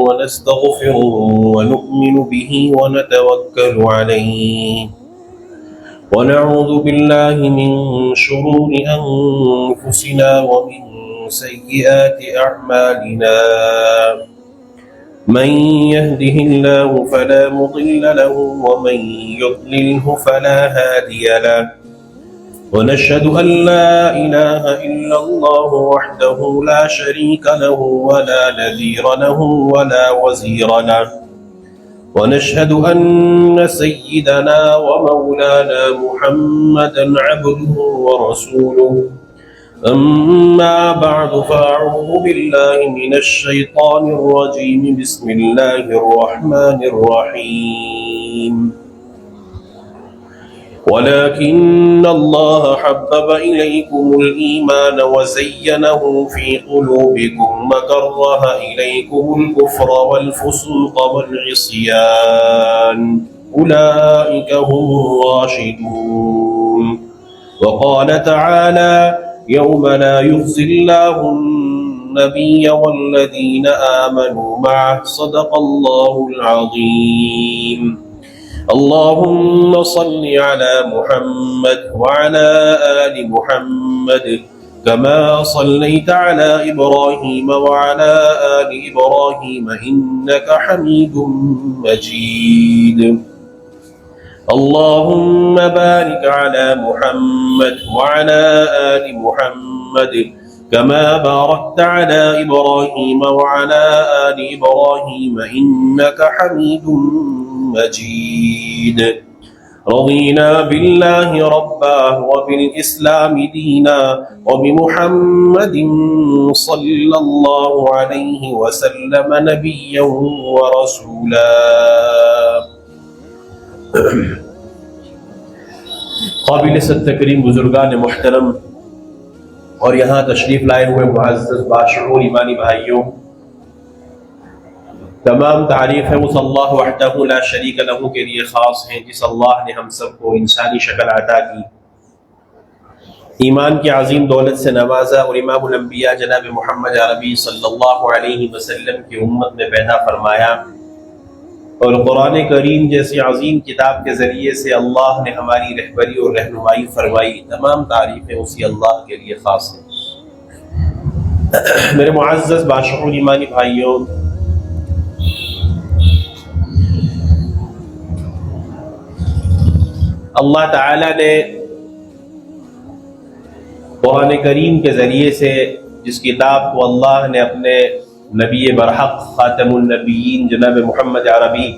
ونستغفره ونؤمن به ونتوكل عليه ونعوذ بالله من شرور أنفسنا ومن سيئات أعمالنا من يهده الله فلا مضل له ومن يضلله فلا هادي له ونشهد أن لا إله إلا الله وحده لا شريك له ولا نذير له ولا وزير له ونشهد أن سيدنا ومولانا محمدا عبده ورسوله أما بعد فأعوذ بالله من الشيطان الرجيم بسم الله الرحمن الرحيم ولكن الله حبب إليكم الإيمان وزينه في قلوبكم وكره إليكم الكفر والفسوق والعصيان أولئك هم الراشدون وقال تعالى يوم لا يخزي الله النبي والذين آمنوا معه صدق الله العظيم اللهم صل على محمد وعلى آل محمد كما صليت على إبراهيم وعلى آل إبراهيم إنك حميد مجيد اللهم بارك على محمد وعلى آل محمد كما باركت على إبراهيم وعلى آل إبراهيم إنك حميد مجيد رضينا بالله ربا وبالإسلام دينا وبمحمد صلى الله عليه وسلم نبيا ورسولا قابل صد تکریم بزرگان محترم اور یہاں تشریف لائے ہوئے معزز باشعور ایمانی بھائیوں، تمام تعریف ہے اس اللہ وحدہ لا شریک لہ کے لیے خاص ہیں جس اللہ نے ہم سب کو انسانی شکل عطا کی، ایمان کی عظیم دولت سے نوازا اور امام الانبیاء جناب محمد عربی صلی اللہ علیہ وسلم کی امت میں پیدا فرمایا، اور قرآن کریم جیسی عظیم کتاب کے ذریعے سے اللہ نے ہماری رہبری اور رہنمائی فرمائی۔ تمام تعریفیں اسی اللہ کے لیے خاص ہیں۔ میرے معزز باشعور ایمانی بھائیوں، اللہ تعالی نے قرآن کریم کے ذریعے سے جس کتاب کو اللہ نے اپنے نبی برحق خاتم النبیین جناب محمد عربی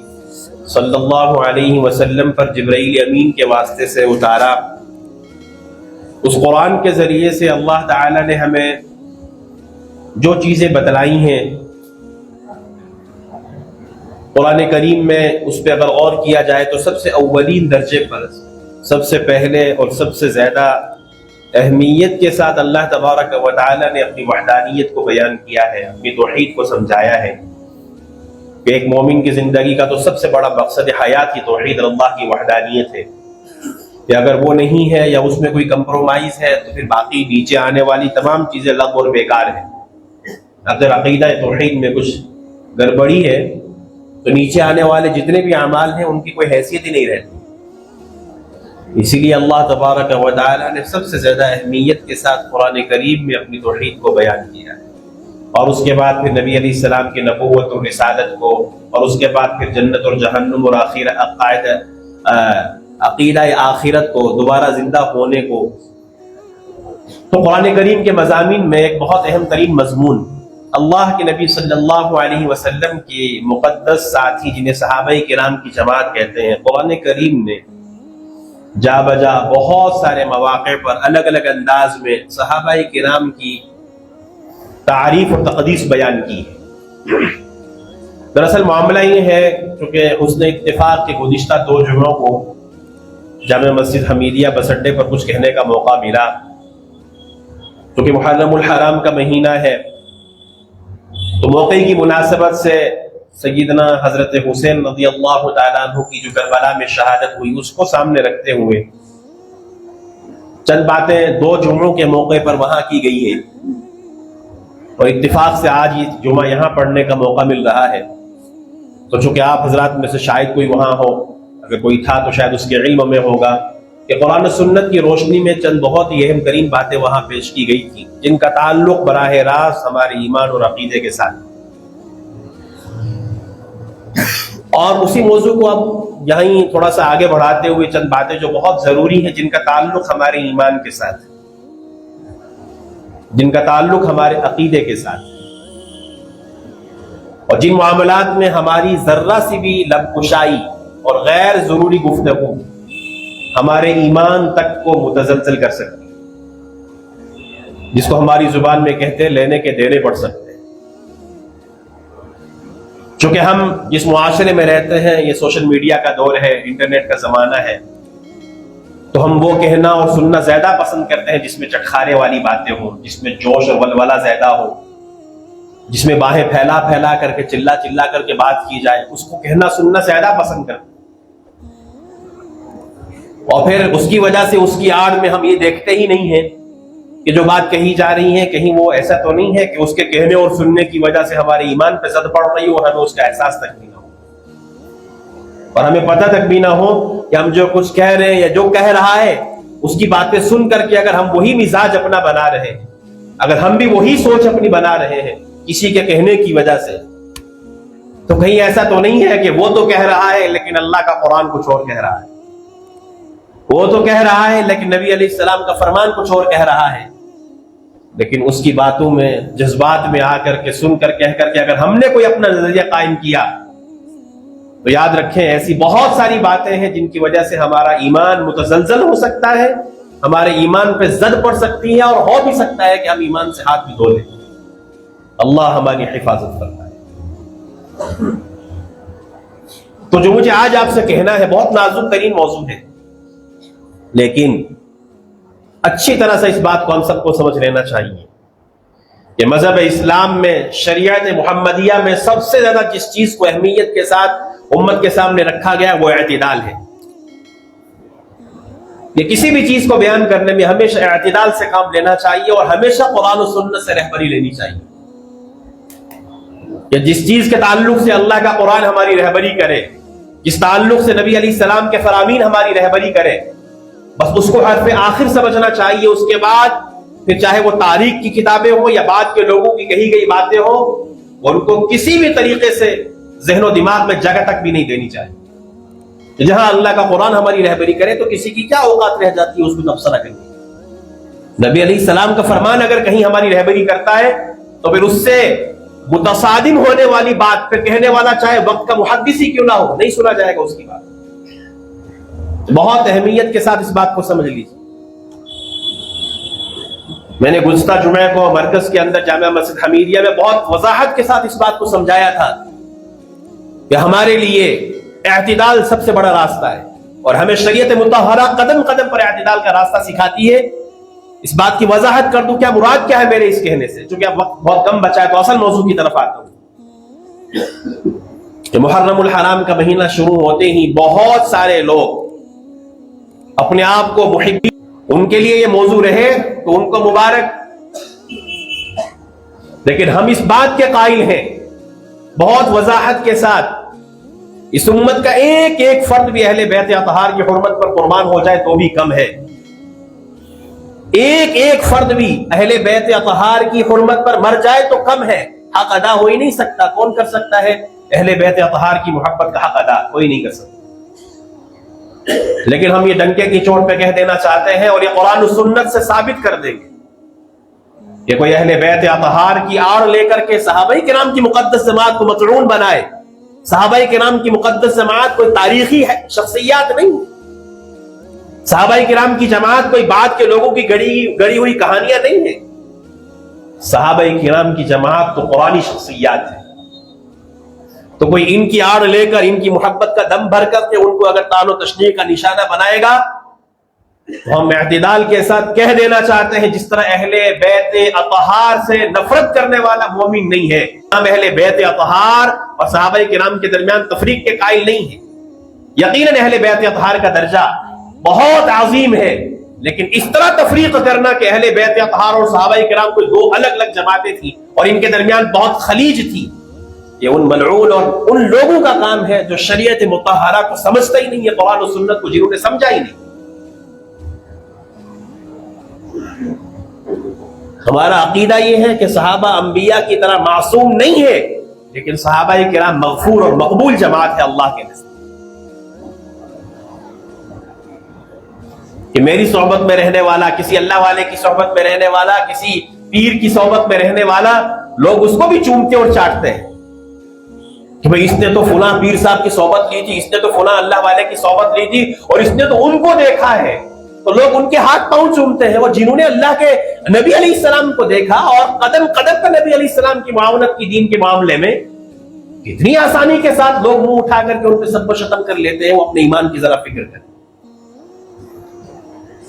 صلی اللہ علیہ وسلم پر جبرائیل امین کے واسطے سے اتارا، اس قرآن کے ذریعے سے اللہ تعالی نے ہمیں جو چیزیں بتلائی ہیں، قرآن کریم میں اس پہ اگر غور کیا جائے تو سب سے اولین درجے پر، سب سے پہلے اور سب سے زیادہ اہمیت کے ساتھ اللہ تبارک و تعالی نے اپنی وحدانیت کو بیان کیا ہے، اپنی توحید کو سمجھایا ہے کہ ایک مومن کی زندگی کا تو سب سے بڑا مقصد حیات کی توحید اللہ کی وحدانیت ہے، کہ اگر وہ نہیں ہے یا اس میں کوئی کمپرومائز ہے تو پھر باقی نیچے آنے والی تمام چیزیں لغو اور بیکار ہیں۔ اگر عقیدہ توحید میں کچھ گڑبڑی ہے تو نیچے آنے والے جتنے بھی اعمال ہیں ان کی کوئی حیثیت ہی نہیں رہتی۔ اسی لیے اللہ تبارک و تعالی نے سب سے زیادہ اہمیت کے ساتھ قرآن کریم میں اپنی توحید کو بیان کیا ہے، اور اس کے بعد پھر نبی علیہ السلام کی نبوت اور رسالت کو، اور اس کے بعد پھر جنت اور جہنم اور عقیدہ آخرت کو، دوبارہ زندہ ہونے کو۔ تو قرآن کریم کے مضامین میں ایک بہت اہم ترین مضمون، اللہ کے نبی صلی اللہ علیہ وسلم کی مقدس ساتھی جنہیں صحابہ کرام کی جماعت کہتے ہیں، قرآن کریم نے جا بجا بہت سارے مواقع پر الگ الگ انداز میں صحابہ کرام کی تعریف اور تقدیس بیان کی ہے۔ دراصل معاملہ یہ ہے چونکہ حسن اتفاق کے گزشتہ 2 جمعوں کو جامع مسجد حمیدیہ بس اڈے پر کچھ کہنے کا موقع ملا، کیونکہ محرم الحرام کا مہینہ ہے تو موقع کی مناسبت سے سیدنا حضرت حسین رضی اللہ تعالیٰ عنہ کی جو کربلا میں شہادت ہوئی اس کو سامنے رکھتے ہوئے چند باتیں 2 جمعوں کے موقع پر وہاں کی گئی ہیں، اور اتفاق سے آج یہ جمعہ یہاں پڑھنے کا موقع مل رہا ہے۔ تو چونکہ آپ حضرات میں سے شاید کوئی وہاں ہو، اگر کوئی تھا تو شاید اس کے علم میں ہوگا کہ قرآن و سنت کی روشنی میں چند بہت ہی اہم ترین باتیں وہاں پیش کی گئی تھیں، جن کا تعلق براہ راست ہمارے ایمان اور عقیدے کے ساتھ، اور اسی موضوع کو اب یہیں تھوڑا سا آگے بڑھاتے ہوئے چند باتیں جو بہت ضروری ہیں، جن کا تعلق ہمارے ایمان کے ساتھ، جن کا تعلق ہمارے عقیدے کے ساتھ، اور جن معاملات میں ہماری ذرہ سی بھی لب کشائی اور غیر ضروری گفتگو ہمارے ایمان تک کو متزلزل کر سکتی، جس کو ہماری زبان میں کہتے ہیں لینے کے دینے پڑ سکتے ہیں۔ چونکہ ہم جس معاشرے میں رہتے ہیں یہ سوشل میڈیا کا دور ہے، انٹرنیٹ کا زمانہ ہے، تو ہم وہ کہنا اور سننا زیادہ پسند کرتے ہیں جس میں چٹخارے والی باتیں ہوں، جس میں جوش اور ولولہ زیادہ ہو، جس میں باہیں پھیلا پھیلا کر کے چلا چلا کر کے بات کی جائے، اس کو کہنا سننا زیادہ پسند کرتے ہیں۔ اور پھر اس کی وجہ سے اس کی آڑ میں ہم یہ دیکھتے ہی نہیں ہیں کہ جو بات کہی جا رہی ہے کہیں وہ ایسا تو نہیں ہے کہ اس کے کہنے اور سننے کی وجہ سے ہمارے ایمان پہ زد پڑ رہی ہو، ہمیں اس کا احساس تک بھی نہ ہو، اور ہمیں پتہ تک بھی نہ ہو کہ ہم جو کچھ کہہ رہے ہیں یا جو کہہ رہا ہے اس کی باتیں سن کر کے اگر ہم وہی مزاج اپنا بنا رہے ہیں، اگر ہم بھی وہی سوچ اپنی بنا رہے ہیں کسی کے کہنے کی وجہ سے، تو کہیں ایسا تو نہیں ہے کہ وہ تو کہہ رہا ہے لیکن اللہ کا قرآن کچھ اور کہہ رہا ہے، وہ تو کہہ رہا ہے لیکن نبی علیہ السلام کا فرمان کچھ اور کہہ رہا ہے، لیکن اس کی باتوں میں جذبات میں آ کر کے سن کر کہہ کر کے اگر ہم نے کوئی اپنا نظریہ قائم کیا تو یاد رکھیں ایسی بہت ساری باتیں ہیں جن کی وجہ سے ہمارا ایمان متزلزل ہو سکتا ہے، ہمارے ایمان پہ زد پڑ سکتی ہے، اور ہو بھی سکتا ہے کہ ہم ایمان سے ہاتھ بھی دھو لیں۔ اللہ ہماری حفاظت فرمائے۔ تو جو مجھے آج آپ سے کہنا ہے بہت نازک ترین موضوع ہے، لیکن اچھی طرح سے اس بات کو ہم سب کو سمجھ لینا چاہیے کہ مذہب اسلام میں، شریعت محمدیہ میں سب سے زیادہ جس چیز کو اہمیت کے ساتھ امت کے سامنے رکھا گیا وہ اعتدال ہے۔ یہ کسی بھی چیز کو بیان کرنے میں ہمیشہ اعتدال سے کام لینا چاہیے، اور ہمیشہ قرآن و سنت سے رہبری لینی چاہیے کہ جس چیز کے تعلق سے اللہ کا قرآن ہماری رہبری کرے، جس تعلق سے نبی علیہ السلام کے فرامین ہماری رہبری کرے، بس اس کو حرف آخر سمجھنا چاہیے۔ اس کے بعد پھر چاہے وہ تاریخ کی کتابیں ہوں یا بعد کے لوگوں کی کہی گئی باتیں ہوں، ان کو کسی بھی طریقے سے ذہن و دماغ میں جگہ تک بھی نہیں دینی چاہیے۔ جہاں اللہ کا قرآن ہماری رہبری کرے تو کسی کی کیا اوقات رہ جاتی ہے اس کو تبصرہ کرنے۔ نبی علیہ السلام کا فرمان اگر کہیں ہماری رہبری کرتا ہے تو پھر اس سے متصادم ہونے والی بات پھر کہنے والا چاہے وقت کا محدث ہی کیوں نہ ہو، نہیں سنا جائے گا اس کی بات۔ بہت اہمیت کے ساتھ اس بات کو سمجھ لیجیے۔ میں نے گزشتہ جمعہ کو مرکز کے اندر جامعہ مسجد حمیدیہ میں بہت وضاحت کے ساتھ اس بات کو سمجھایا تھا کہ ہمارے لیے اعتدال سب سے بڑا راستہ ہے، اور ہمیں شریعت مطہرہ قدم قدم پر اعتدال کا راستہ سکھاتی ہے۔ اس بات کی وضاحت کر دوں کیا مراد کیا ہے میرے اس کہنے سے، چونکہ اب وقت بہت کم بچا ہے تو اصل موضوع کی طرف آتا ہوں کہ محرم الحرام کا مہینہ شروع ہوتے ہی بہت سارے لوگ اپنے آپ کو محبین، ان کے لیے یہ موضوع رہے تو ان کو مبارک، لیکن ہم اس بات کے قائل ہیں بہت وضاحت کے ساتھ اس امت کا ایک ایک فرد بھی اہل بیت اطہار کی حرمت پر قربان ہو جائے تو بھی کم ہے، ایک ایک فرد بھی اہل بیت اطہار کی حرمت پر مر جائے تو کم ہے۔ حق ادا ہو ہی نہیں سکتا، کون کر سکتا ہے اہل بیت اطہار کی محبت کا حق ادا؟ کوئی نہیں کر سکتا، لیکن ہم یہ ڈنکے کی چوٹ پہ کہہ دینا چاہتے ہیں اور یہ قرآن و سنت سے ثابت کر دیں گے کہ کوئی اہل بیت اطہار کی آڑ لے کر کے صحابہ کرام کی مقدس جماعت کو مطعون بنائے۔ صحابہ کرام کی مقدس جماعت کوئی تاریخی شخصیات نہیں، صحابہ کرام کی جماعت کوئی بعد کے لوگوں کی گڑی ہوئی کہانیاں نہیں ہیں، صحابہ کرام کی جماعت تو قرآنی شخصیات ہے۔ تو کوئی ان کی آڑ لے کر ان کی محبت کا دم بھر کر کے ان کو اگر طعن و تشنیع کا نشانہ بنائے گا تو ہم اعتدال کے ساتھ کہہ دینا چاہتے ہیں جس طرح اہل بیت اطہار سے نفرت کرنے والا مومن نہیں ہے، ہم اہل بیت اطہار اور صحابہ کرام کے درمیان تفریق کے قائل نہیں ہیں۔ یقیناً اہل بیت اطہار کا درجہ بہت عظیم ہے، لیکن اس طرح تفریق کرنا کہ اہل بیت اطہار اور صحابہ کرام کوئی دو الگ الگ جماعتیں تھیں اور ان کے درمیان بہت خلیج تھی، یہ ان ملعون اور ان لوگوں کا کام ہے جو شریعت مطہرہ کو سمجھتا ہی نہیں ہے، قرآن و سنت کو جنہوں نے سمجھا ہی نہیں۔ ہمارا عقیدہ یہ ہے کہ صحابہ انبیاء کی طرح معصوم نہیں ہے، لیکن صحابہ کرام مغفور اور مقبول جماعت ہے اللہ کے نزد۔ کہ میری صحبت میں رہنے والا، کسی اللہ والے کی صحبت میں رہنے والا، کسی پیر کی صحبت میں رہنے والا، لوگ اس کو بھی چومتے اور چاٹتے ہیں کہ بھئی اس نے تو فلاں پیر صاحب کی صحبت لی تھی، اس نے تو فلاں اللہ والے کی صحبت لی تھی، اور اس نے تو ان کو دیکھا ہے، تو لوگ ان کے ہاتھ پاؤں چومتے ہیں۔ اور جنہوں نے اللہ کے نبی علیہ السلام کو دیکھا اور قدم قدم پر نبی علیہ السلام کی معاونت کی دین کے معاملے میں، کتنی آسانی کے ساتھ لوگ منہ اٹھا کر کے ان پہ سب و شتم کر لیتے ہیں۔ وہ اپنے ایمان کی ذرا فکر کریں۔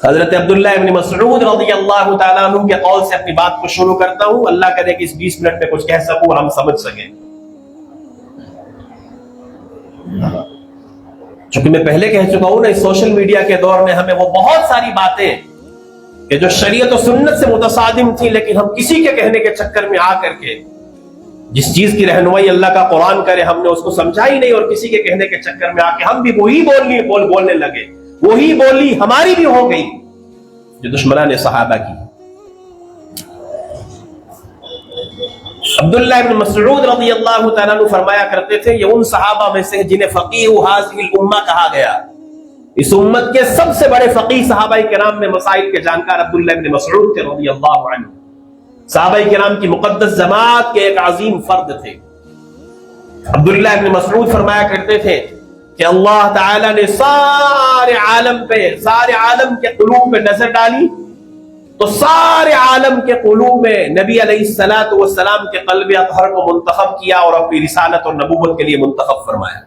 حضرت عبداللہ ابن مسعود رضی اللہ تعالیٰ عنہ کے قول سے اپنی بات کو شروع کرتا ہوں، اللہ کرے کہ اس 20 منٹ میں کچھ کہہ سکوں اور ہم سمجھ سکیں۔ چونکہ میں پہلے کہہ چکا ہوں نا، اس سوشل میڈیا کے دور میں ہمیں وہ بہت ساری باتیں کہ جو شریعت و سنت سے متصادم تھی، لیکن ہم کسی کے کہنے کے چکر میں آ کر کے جس چیز کی رہنمائی اللہ کا قرآن کرے ہم نے اس کو سمجھا ہی نہیں، اور کسی کے کہنے کے چکر میں آ کے ہم بھی وہی بولنے لگے، وہی بولی ہماری بھی ہو گئی جو دشمنان صحابہ کی۔ عبداللہ ابن مسعود رضی اللہ تعالیٰ عنہ فرمایا کرتے تھے، یہ ان صحابہ میں سے جنہیں فقیہ ھذہ الامہ کہا گیا، اس امت کے سب سے بڑے فقیہ صحابہ کرام میں مسائل کے جانکار عبداللہ ابن مسعود تھے رضی اللہ عنہ۔ صحابہ کرام کی مقدس جماعت کے ایک عظیم فرد تھے۔ عبداللہ ابن مسعود فرمایا کرتے تھے کہ اللہ تعالیٰ نے سارے عالم کے قلوب پہ نظر ڈالی تو سارے عالم کے قلوب میں نبی علیہ السلام کے قلب اطہر کو منتخب کیا اور اپنی رسالت اور نبوت کے لیے منتخب فرمایا۔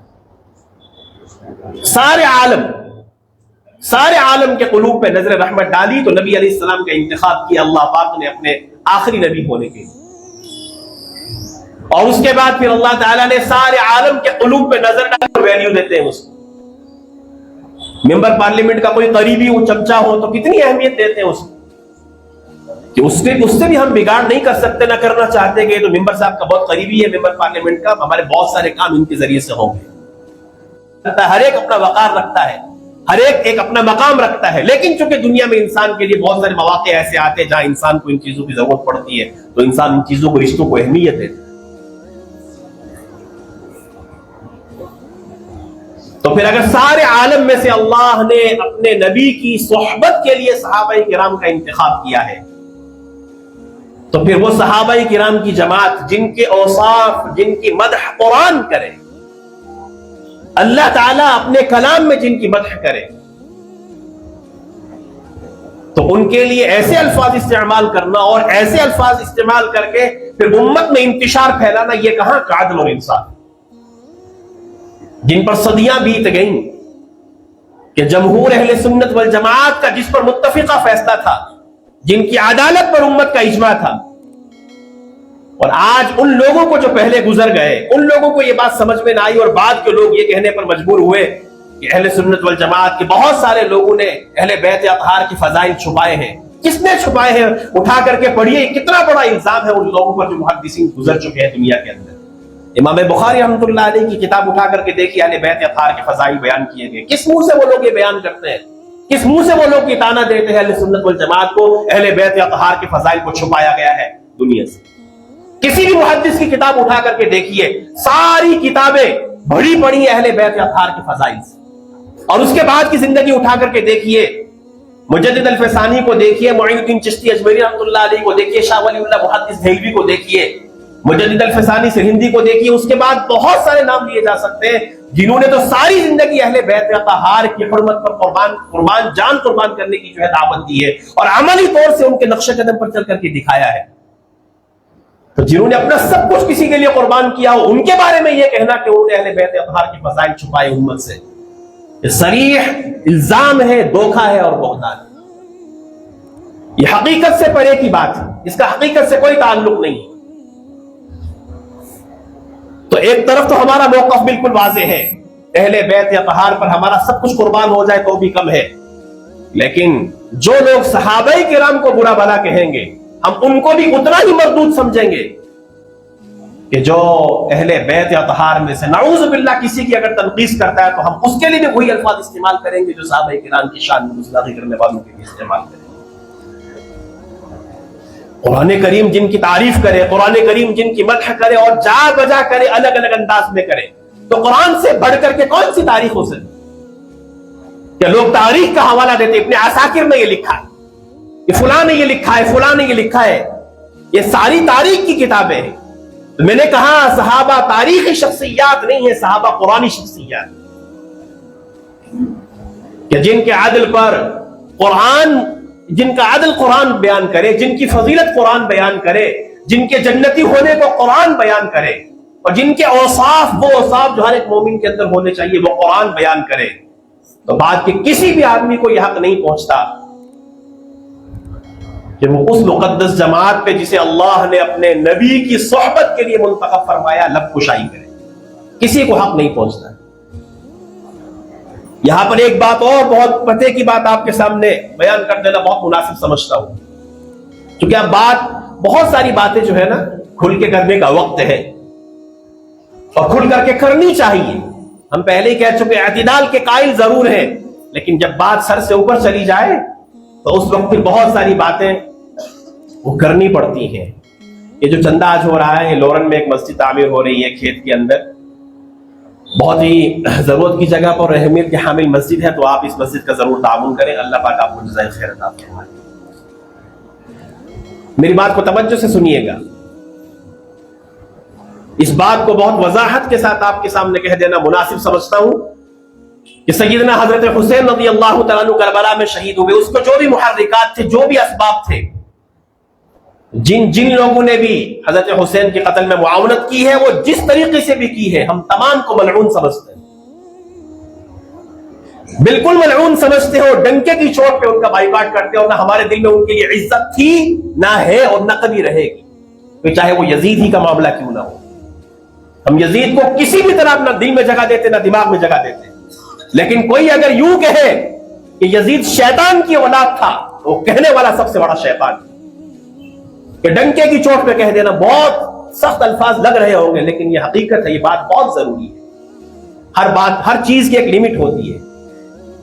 سارے عالم کے قلوب پہ نظر رحمت ڈالی تو نبی علیہ السلام کا انتخاب کیا اللہ پاک نے اپنے آخری نبی ہونے کے لیے، اور اس کے بعد پھر اللہ تعالیٰ نے سارے عالم کے قلوب پہ نظر ڈالی اور ویلیو دیتے ہیں اس کو۔ ممبر پارلیمنٹ کا کوئی قریبی وہ چمچا ہو تو کتنی اہمیت دیتے ہیں اس کو، کہ اس سے بھی ہم بگاڑ نہیں کر سکتے، نہ کرنا چاہتے کہ تو ممبر صاحب کا بہت قریبی ہے ممبر پارلیمنٹ کا، ہمارے بہت سارے کام ان کے ذریعے سے ہوں گے۔ ہر ایک اپنا وقار رکھتا ہے، ہر ایک اپنا مقام رکھتا ہے، لیکن چونکہ دنیا میں انسان کے لیے بہت سارے مواقع ایسے آتے ہیں جہاں انسان کو ان چیزوں کی ضرورت پڑتی ہے، تو انسان ان چیزوں کو، رشتوں کو اہمیت دیتا ہے۔ تو پھر اگر سارے عالم میں سے اللہ نے اپنے نبی کی صحبت کے لیے صحابہ کرام کا انتخاب کیا ہے، تو پھر وہ صحابہ کرام کی جماعت جن کے اوصاف، جن کی مدح قرآن کرے، اللہ تعالیٰ اپنے کلام میں جن کی مدح کرے، تو ان کے لیے ایسے الفاظ استعمال کرنا اور ایسے الفاظ استعمال کر کے پھر امت میں انتشار پھیلانا، یہ کہاں کا عدل اور انصاف؟ جن پر صدیاں بیت گئیں کہ جمہور اہل سنت والجماعت کا جس پر متفقہ فیصلہ تھا، جن کی عدالت پر امت کا اجماع تھا، اور آج ان لوگوں کو جو پہلے گزر گئے، ان لوگوں کو یہ بات سمجھ میں نہ آئی، اور بعد کے لوگ یہ کہنے پر مجبور ہوئے کہ اہل سنت والجماعت کے بہت سارے لوگوں نے اہل بیت اطہار کی فضائل چھپائے ہیں۔ کس نے چھپائے ہیں؟ اٹھا کر کے پڑھیے، کتنا بڑا الزام ہے ان لوگوں پر جو محدثین گزر چکے ہیں دنیا کے اندر۔ امام بخاری رحمۃ اللہ علیہ کی کتاب اٹھا کر کے دیکھیے، اہل بیت اطہار کے فضائل بیان کیے گئے۔ کس منہ سے وہ لوگ یہ بیان کرتے ہیں؟ کس منہ سے وہ لوگ یہ طعنہ دیتے ہیں اہل سنت والجماعت کو؟ اہل بیت اطہار کے فضائل کو چھپایا گیا ہے دنیا سے۔ کسی بھی محدث کی کتاب اٹھا کر کے دیکھیے، ساری کتابیں بڑی بڑی اہل بیت اطہار کے فضائل سے، اور اس کے بعد کی زندگی اٹھا کر کے دیکھیے، مجدد الفسانی کو دیکھیے، معین الدین چشتی اجمیری رحمۃ اللہ علیہ کو دیکھیے، شاہ ولی اللہ محدث دہلوی کو دیکھیے، مجدد الفسانی سرہندی کو دیکھیے، اس کے بعد بہت سارے نام لیے جا سکتے ہیں جنہوں نے تو ساری زندگی اہل بیت اطہار کی حرمت پر جان قربان کرنے کی جو ہے دعوت دی ہے، اور عملی طور سے ان کے نقش قدم پر چل کر کے دکھایا ہے۔ تو جنہوں نے اپنا سب کچھ کسی کے لیے قربان کیا ہو، ان کے بارے میں یہ کہنا کہ انہوں نے اہل بیت اطہار کی فضائل چھپائے امت سے، یہ صریح الزام ہے، دھوکہ ہے اور بہتان ہے۔ یہ حقیقت سے پرے کی بات ہے، اس کا حقیقت سے کوئی تعلق نہیں۔ تو ایک طرف تو ہمارا موقف بالکل واضح ہے، اہل بیت اطہار پر ہمارا سب کچھ قربان ہو جائے تو بھی کم ہے، لیکن جو لوگ صحابہ کرام کو برا بھلا کہیں گے، ہم ان کو بھی اتنا ہی مردود سمجھیں گے کہ جو اہل بیت یا طہار میں سے نعوذ باللہ کسی کی اگر تنقیص کرتا ہے تو ہم اس کے لیے بھی وہی الفاظ استعمال کریں گے جو صحابہ کرام کی شان میں گستاخی کرنے والوں کے لیے استعمال کریں گے۔ قرآن کریم جن کی تعریف کرے، قرآن کریم جن کی مدح کرے اور جا بجا کرے، الگ الگ انداز میں کرے، تو قرآن سے بڑھ کر کے کون سی تاریخ ہو سکتی؟ کہ لوگ تاریخ کا حوالہ دیتے، ابن عساکر نے یہ لکھا ہے، یہ فلاں نے یہ لکھا ہے، فلاں نے یہ لکھا ہے، یہ ساری تاریخ کی کتابیں ہیں۔ تو میں نے کہا صحابہ تاریخی شخصیات نہیں ہیں، صحابہ قرآنی شخصیات، کہ جن کے عدل پر قرآن، جن کا عدل قرآن بیان کرے، جن کی فضیلت قرآن بیان کرے، جن کے جنتی ہونے کو قرآن بیان کرے، اور جن کے اوصاف، وہ اوصاف جو ہر ایک مومن کے اندر ہونے چاہیے وہ قرآن بیان کرے۔ تو بعد کے کسی بھی آدمی کو یہ حق نہیں پہنچتا کہ وہ اس مقدس جماعت پہ جسے اللہ نے اپنے نبی کی صحبت کے لیے منتخب فرمایا لب کشائی کرے، کسی کو حق نہیں پہنچتا۔ یہاں پر ایک بات اور بہت پتے کی بات آپ کے سامنے بیان کر دینا بہت مناسب سمجھتا ہوں، کیونکہ اب بہت ساری باتیں جو ہے نا کھل کے کرنے کا وقت ہے اور کھل کر کے کرنی چاہیے۔ ہم پہلے ہی کہہ چکے اعتدال کے قائل ضرور ہیں، لیکن جب بات سر سے اوپر چلی جائے تو اس وقت پھر بہت ساری باتیں وہ کرنی پڑتی ہیں۔ یہ جو چندہ آج ہو رہا ہے، لورن میں ایک مسجد تعمیر ہو رہی ہے کھیت کے اندر، بہت ہی ضرورت کی جگہ پر اہمیت کی حامل مسجد ہے، تو آپ اس مسجد کا ضرور تعاون کریں، اللہ پاک آپ کو جزائے خیر عطا فرمائے۔ میری بات کو توجہ سے سنیے گا، اس بات کو بہت وضاحت کے ساتھ آپ کے سامنے کہہ دینا مناسب سمجھتا ہوں کہ سیدنا حضرت حسین رضی اللہ تعالیٰ عنہ کربلا میں شہید ہوئے، اس کو جو بھی محرکات تھے، جو بھی اسباب تھے، جن لوگوں نے بھی حضرت حسین کے قتل میں معاونت کی ہے، وہ جس طریقے سے بھی کی ہے، ہم تمام کو ملعون سمجھتے ہیں، بالکل ملعون سمجھتے ہیں، اور ڈنکے کی چوٹ پہ ان کا بائیکاٹ کرتے ہیں، اور نہ ہمارے دل میں ان کے لیے عزت تھی، نہ ہے، اور نہ کبھی رہے گی، کہ چاہے وہ یزید ہی کا معاملہ کیوں نہ ہو۔ ہم یزید کو کسی بھی طرح نہ دل میں جگہ دیتے نہ دماغ میں جگہ دیتے، لیکن کوئی اگر یوں کہے کہ یزید شیطان کی اولاد تھا تو وہ کہنے والا سب سے بڑا شیطان ہے۔ کہ ڈنکے کی چوٹ پہ کہہ دینا بہت سخت الفاظ لگ رہے ہوں گے، لیکن یہ حقیقت ہے، یہ بات بہت ضروری ہے۔ ہر چیز کی ایک لمٹ ہوتی ہے،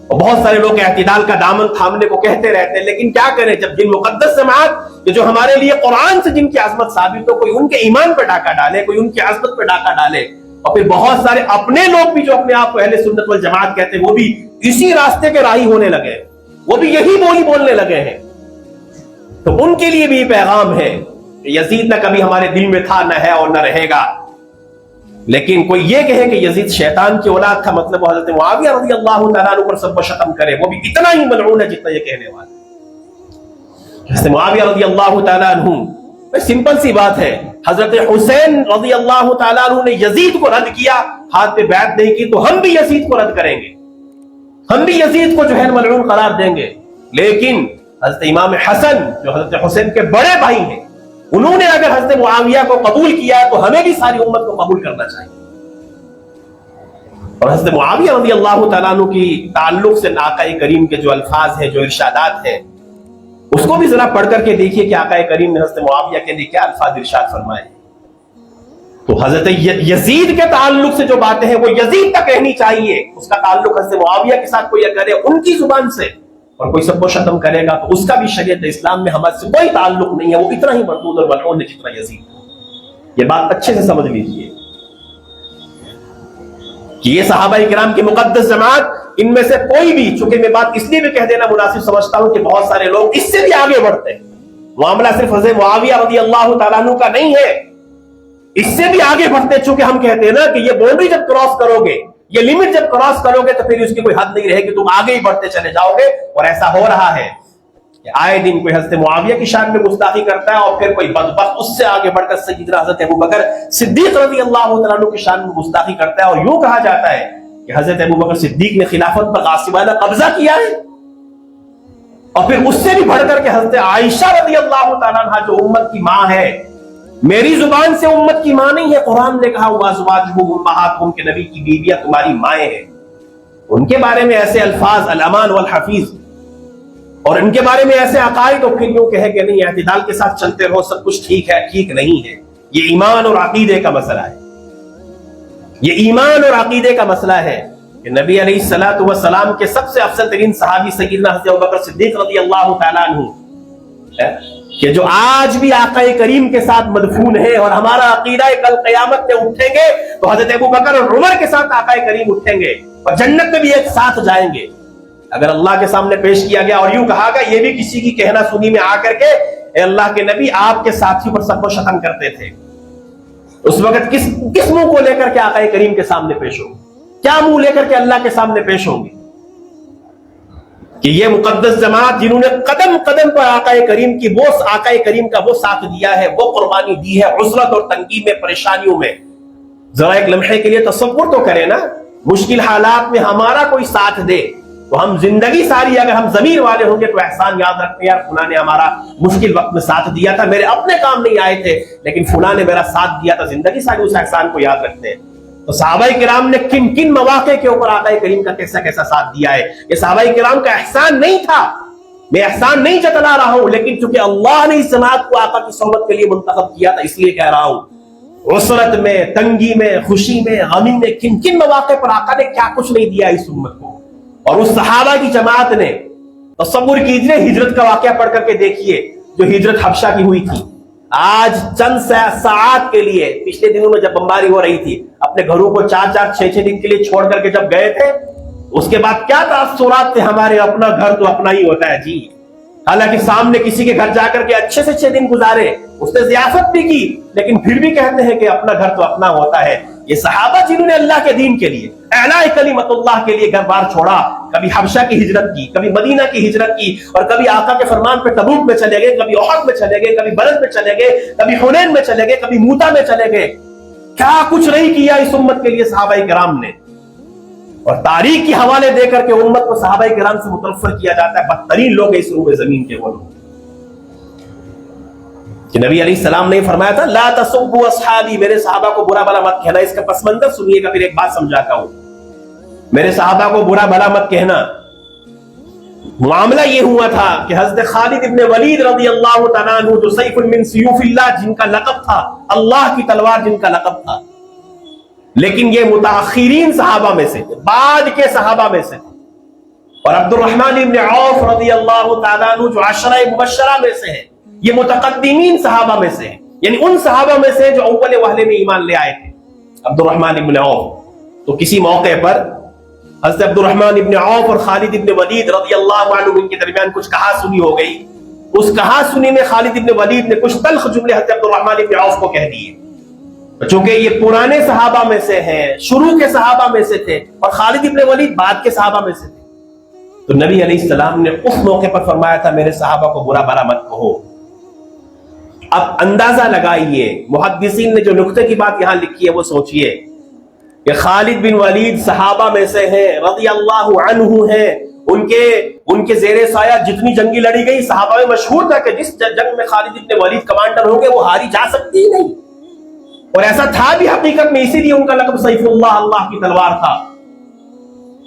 اور بہت سارے لوگ اعتدال کا دامن تھامنے کو کہتے رہتے ہیں، لیکن کیا کریں جب جن مقدس جماعت جو ہمارے لیے قرآن سے جن کی عظمت ثابت ہو، کوئی ان کے ایمان پہ ڈاکہ ڈالے، کوئی ان کی عظمت پہ ڈاکہ ڈالے، اور پھر بہت سارے اپنے لوگ بھی جو اپنے آپ کو اہل سنت والجماعت کہتے ہیں، وہ بھی اسی راستے کے راہی ہونے لگے، وہ بھی یہی بولی بولنے لگے ہیں۔ تو ان کے لیے بھی پیغام ہے کہ یزید نہ کبھی ہمارے دل میں تھا، نہ ہے، اور نہ رہے گا، لیکن کوئی یہ کہے کہ یزید شیطان کی اولاد تھا، مطلب وہ حضرت معاویہ رضی اللہ تعالیٰ عنہ پر سب و شتم کرے، وہ بھی اتنا ہی ملعون ہے جتنا یہ کہنے والا۔ حضرت معاویہ رضی اللہ تعالیٰ عنہ، سمپل سی بات ہے، حضرت حسین رضی اللہ تعالیٰ عنہ نے یزید کو رد کیا، ہاتھ پہ بیعت نہیں کی، تو ہم بھی یزید کو رد کریں گے، ہم بھی یزید کو جو ہے ملعون قرار دیں گے۔ لیکن حضرت امام حسن جو حضرت حسین کے بڑے بھائی ہیں، انہوں نے اگر حضرت معاویہ کو قبول کیا ہے تو ہمیں بھی ساری امت کو قبول کرنا چاہیے۔ اور حضرت معاویہ رضی اللہ تعالیٰ عنہ کی تعلق سے آقا کریم کے جو الفاظ ہیں، جو ارشادات ہیں، اس کو بھی ذرا پڑھ کر کے دیکھیے کہ آقا کریم نے حضرت معاویہ کے لیے کیا الفاظ ارشاد فرمائے۔ تو حضرت یزید کے تعلق سے جو باتیں ہیں وہ یزید تک کہنی چاہیے، اس کا تعلق حضرت معاویہ کے ساتھ کوئی اگر ان کی زبان سے اور کوئی سب کو ختم کرے گا تو اس کا بھی شریعت اسلام میں ہمارے سے کوئی تعلق نہیں ہے، وہ اتنا ہی مردود اور ملعون ہے جتنا یزید۔ یہ بات اچھے سے سمجھ لیجئے کہ یہ صحابہ کرام کی مقدس جماعت، ان میں سے کوئی بھی، چونکہ میں بات اس لیے بھی کہہ دینا مناسب سمجھتا ہوں کہ بہت سارے لوگ اس سے بھی آگے بڑھتے ہیں، معاملہ صرف حضرت معاویہ رضی اللہ تعالیٰ عنہ کا نہیں ہے، اس سے بھی آگے بڑھتے ہیں، چونکہ ہم کہتے ہیں نا کہ یہ باؤنڈری جب کراس کرو گے، یہ لمٹ جب کراس کرو گے تو پھر اس کی کوئی حد نہیں رہے گی، تم آگے ہی بڑھتے چلے جاؤ گے۔ اور ایسا ہو رہا ہے کہ آئے دن کوئی حضرت معاویہ کی شان میں گستاخی کرتا ہے، اور پھر کوئی بدبخت اس سے آگے بڑھ کر سیدنا حضرت ابوبکر صدیق رضی اللہ تعالیٰ عنہ کی شان میں گستاخی کرتا ہے، اور یوں کہا جاتا ہے کہ حضرت ابوبکر صدیق نے خلافت پر غاصبانہ قبضہ کیا ہے، اور پھر اس سے بھی بڑھ کر کے حضرت عائشہ رضی اللہ تعالیٰ عنہ جو امت کی ماں ہے، میری زبان سے امت کی ماں نہیں ہے، قرآن نے کہا وَأَزْوَاجُهُ أُمَّهَاتُهُمْ کہ نبی کی بیویاں تمہاری مائیں ہیں، ان کے بارے میں ایسے الفاظ الامان والحفیظ، اور ان کے بارے میں ایسے عقائد، اور پھر یوں کہے کہ نہیں اعتدال کے ساتھ چلتے رہو، سب کچھ ٹھیک ہے، ٹھیک نہیں ہے۔ یہ ایمان اور عقیدے کا مسئلہ ہے، یہ ایمان اور عقیدے کا مسئلہ ہے کہ نبی علیہ الصلوۃ والسلام کے سب سے افضل ترین صحابی سیدنا حضرت ابوبکر صدیق رضی اللہ تعالیٰ عنہ کہ جو آج بھی آقا کریم کے ساتھ مدفون ہے، اور ہمارا عقیدہ کل قیامت میں اٹھیں گے تو حضرت ابوبکر اور عمر کے ساتھ آقا کریم اٹھیں گے اور جنت میں بھی ایک ساتھ جائیں گے۔ اگر اللہ کے سامنے پیش کیا گیا اور یوں کہا گا، یہ بھی کسی کی کہنا سنی میں آ کر کے، اے اللہ کے نبی آپ کے ساتھیوں پر سب کو شتم کرتے تھے، اس وقت کس منہ کو لے کر کے آقا کریم کے سامنے پیش ہوں گے؟ کیا منہ لے کر کے اللہ کے سامنے پیش ہوں گے؟ کہ یہ مقدس جماعت جنہوں نے قدم قدم پر آقا کریم کی آقا کریم کا وہ ساتھ دیا ہے، وہ قربانی دی ہے عسرت اور تنگی میں، پریشانیوں میں، ذرا ایک لمحے کے لیے تصور تو کریں نا، مشکل حالات میں ہمارا کوئی ساتھ دے تو ہم زندگی ساری اگر ہم ضمیر والے ہوں گے تو احسان یاد رکھتے ہیں، یار فلاں نے ہمارا مشکل وقت میں ساتھ دیا تھا، میرے اپنے کام نہیں آئے تھے لیکن فلاں نے میرا ساتھ دیا تھا، زندگی ساری اس احسان کو یاد رکھتے ہیں۔ تو صحابہ کرام نے کن کن مواقع کے اوپر آقا کریم کا کیسا کیسا ساتھ دیا ہے، یہ صحابہ کرام کا احسان نہیں تھا، میں احسان نہیں جتلا رہا ہوں، لیکن چونکہ اللہ نے اس جماعت کو آقا کی صحبت کے لیے منتخب کیا تھا اس لیے کہہ رہا ہوں۔ عسرت میں، تنگی میں، خوشی میں، غمی میں، کن کن مواقع پر آقا نے کیا کچھ نہیں دیا اس امت کو، اور اس صحابہ کی جماعت نے، تصور کیجئے ہجرت کا واقعہ پڑھ کر کے دیکھیے جو ہجرت حبشہ کی ہوئی تھی، آج چند ساعات کے لیے، پچھلے دنوں میں جب بمباری ہو رہی تھی، اپنے گھروں کو 4-4 6-6 دن کے لیے چھوڑ کر کے جب گئے تھے، اس کے بعد کیا تاثرات تھے ہمارے، اپنا گھر تو اپنا ہی ہوتا ہے جی، حالانکہ سامنے کسی کے گھر جا کر کے اچھے سے 6 دن گزارے، اس نے ضیافت بھی کی، لیکن پھر بھی کہتے ہیں کہ اپنا گھر تو اپنا ہوتا ہے۔ یہ صحابہ جنہوں نے اللہ کے دین کے لیے، اعلاء کلمت اللہ کے لیے گھر بار چھوڑا، کبھی حبشہ کی ہجرت کی، کبھی مدینہ کی ہجرت کی، اور کبھی آقا کے فرمان پہ تبوک میں چلے گئے، کبھی احد میں چلے گئے، کبھی بدر میں چلے گئے، کبھی حنین میں چلے گئے، کبھی موتا میں چلے گئے، کیا کچھ نہیں کیا اس امت کے لیے صحابہ کرام نے، اور تاریخ کے حوالے دے کر کے امت کو صحابہ کرام سے متنفر کیا جاتا ہے، بدترین لوگ اس روئے زمین کے وہ لوگ کہ نبی علیہ السلام نے فرمایا تھا لا تسبوا اصحابی، میرے صحابہ کو برا بھلا مت کہنا۔ اس کا پس منظر سنیے گا، پھر ایک بات سمجھاتا ہوں، میرے صحابہ کو برا بھلا مت کہنا۔ معاملہ یہ ہوا تھا کہ حضرت خالد ابن ولید رضی اللہ تعالیٰ عنہ، جو سیف من سیوف اللہ جن کا لقب تھا، اللہ کی تلوار جن کا لقب تھا، لیکن یہ متاخرین صحابہ میں سے تھے، بعد کے صحابہ میں سے تھے، اور عبد الرحمن ابن عوف رضی اللہ تعالیٰ عنہ جو عشرہ مبشرہ میں سے ہیں، یہ متقدمین صحابہ میں سے ہیں، یعنی ان صحابہ میں سے جو اول وہلے میں ایمان لے آئے تھے، عبد الرحمن ابن عوف۔ تو کسی موقع پر حضرت عبد الرحمن ابن عوف اور خالد ابن ولید رضی اللہ عنہ ان کے درمیان کچھ کہا سنی ہو گئی، اس کہا سنی میں خالد ابن ولید نے کچھ تلخ جملے حضرت عبد الرحمن ابن عوف کو کہہ دیے، چونکہ یہ پرانے صحابہ میں سے ہیں، شروع کے صحابہ میں سے تھے، اور خالد ابن ولید بعد کے صحابہ میں سے تھے۔ تو نبی علیہ السلام نے اس موقع پر فرمایا تھا میرے صحابہ کو برا بھلا مت کہو۔ اب اندازہ لگائیے، محدثین نے جو نقطے کی بات یہاں لکھی ہے وہ سوچئے کہ خالد بن ولید صحابہ میں سے ہیں، رضی اللہ عنہ ہیں، ان کے زیر سایہ جتنی جنگی لڑی گئی، صحابہ میں مشہور تھا کہ جس جنگ میں خالد بن ولید کمانڈر ہوں گے وہ ہاری جا سکتی ہی نہیں، اور ایسا تھا بھی حقیقت میں، اسی لیے ان کا لقب سیف اللہ، اللہ کی تلوار تھا۔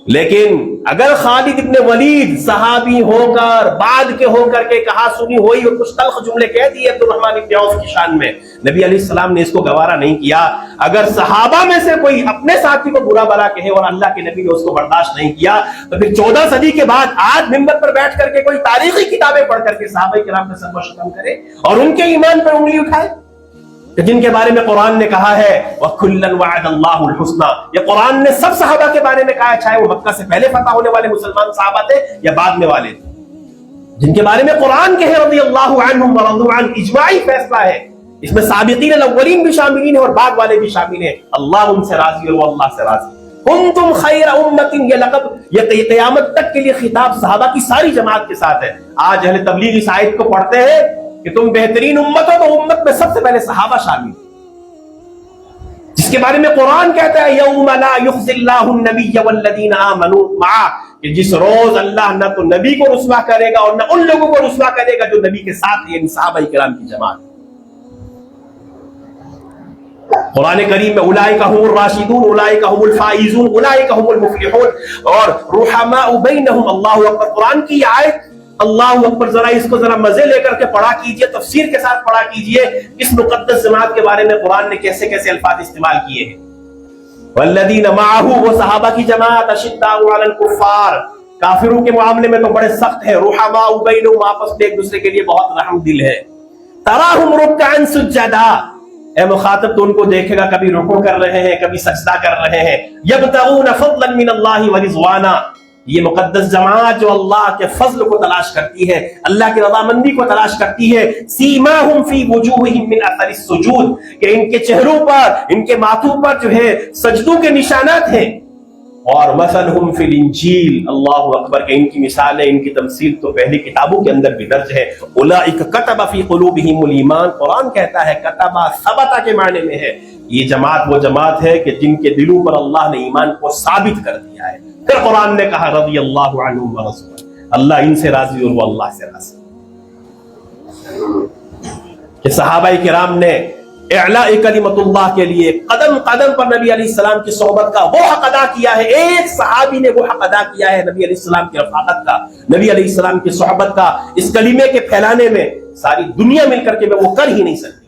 لیکن اگر خالد ابن ولید صحابی ہو کر بعد کے ہو کر کے کہا سنی ہوئی اور کچھ تلخ جملے کہہ دیے عبد الرحمن ابن عوف کی شان میں، نبی علیہ السلام نے اس کو گوارا نہیں کیا۔ اگر صحابہ میں سے کوئی اپنے ساتھی کو برا بھلا کہے اور اللہ کے نبی نے اس کو برداشت نہیں کیا، تو پھر 14 صدی کے بعد آج منبر پر بیٹھ کر کے کوئی تاریخی کتابیں پڑھ کر کے صحابہ کرام کا سب و شتم کرے اور ان کے ایمان پر انگلی اٹھائے، جن کے بارے میں قرآن نے کہا ہے وَكُلًّا وَعَدَ اللَّهُ الْحُسْنَى، یہ قرآن نے سب صحابہ کے بارے میں کہا ہے، چاہے وہ مکہ سے پہلے فتح ہونے والے مسلمان صحابہ تھے یا بعد میں والے تھے، جن کے بارے میں قرآن کہے رضی اللہ عنہم ورضوا عنہ، اجماعی فیصلہ ہے، اس میں سابقین الاولین بھی شاملین ہیں اور بعد والے بھی شامل ہیں، اللہ ان سے راضی اور وہ اللہ سے راضی۔ کنتم خیر امت، یہ لقب، یہ قیامت تک کے لیے خطاب صحابہ کی ساری جماعت کے ساتھ ہے۔ آج اہل تبلیغ اس آیت کو پڑھتے ہیں کہ تم بہترین امت ہو، تو امت میں سب سے پہلے صحابہ شامل، جس کے بارے میں قرآن کہتا ہے یوم لا یخزی اللہ النبی والذین آمنوا معہ، کہ جس روز اللہ نہ تو نبی کو رسوا کرے گا اور نہ ان لوگوں کو رسوا کرے گا جو نبی کے ساتھ، یعنی صحابہ کرام کی جماعت۔ قرآن کریم میں اولئک هم الراشدون، اولئک هم الفائزون، اولئک هم المفلحون، اور رحماء بینہم، اللہ اکبر۔ قرآن کی آیت اللہ اکبر، ذرا اس کو ذرا مزے لے کر کے پڑھا کیجئے، تفسیر کے ساتھ پڑھا کیجئے اس مقدس جماعت کے بارے میں قرآن نے کیسے کیسے الفاظ استعمال کیے ہیں۔ والذین معہ، وہ صحابہ کی جماعت، اشداء علی الکفار، کافروں کے معاملے میں تو بڑے سخت ہیں، رحماء بینہم، آپس میں ایک دوسرے کے لیے بہت رحم دل ہے۔ تراہم رکعا سجدا، اے مخاطب تو ان کو دیکھے گا کبھی رکوع کر رہے ہیں، کبھی سجدہ کر رہے ہیں۔ یبتغون فضلا من اللہ ورضوانا، یہ مقدس جماعت جو اللہ کے فضل کو تلاش کرتی ہے، اللہ کی رضامندی کو تلاش کرتی ہے۔ سیماہم فی وجوہہم من اثر السجود، کہ ان کے چہروں پر، ان کے ماتھوں پر جو ہے سجدوں کے نشانات ہیں۔ اور مثلہم فی الانجیل، اللہ اکبر، کہ ان کی مثالیں، ان کی تمثیل تو پہلی کتابوں کے اندر بھی درج ہے۔ اولئک کتب فی قلوبہم الایمان، قرآن کہتا ہے کتب ثبت کے معنی میں ہے، یہ جماعت وہ جماعت ہے کہ جن کے دلوں پر اللہ نے ایمان کو ثابت کر دیا ہے۔ پھر قرآن نے کہا رضی اللہ عنہم ورضوا، اللہ ان سے راضی اور وہ اللہ سے راضی، کہ صحابہ کرام نے اعلاء کلمت اللہ کے لیے قدم قدم پر نبی علیہ السلام کی صحبت کا وہ حق ادا کیا ہے۔ ایک صحابی نے وہ حق ادا کیا ہے نبی علیہ السلام کی رفاقت کا، نبی علیہ السلام کی صحبت کا، اس کلمے کے پھیلانے میں ساری دنیا مل کر کے وہ کر ہی نہیں سکتی۔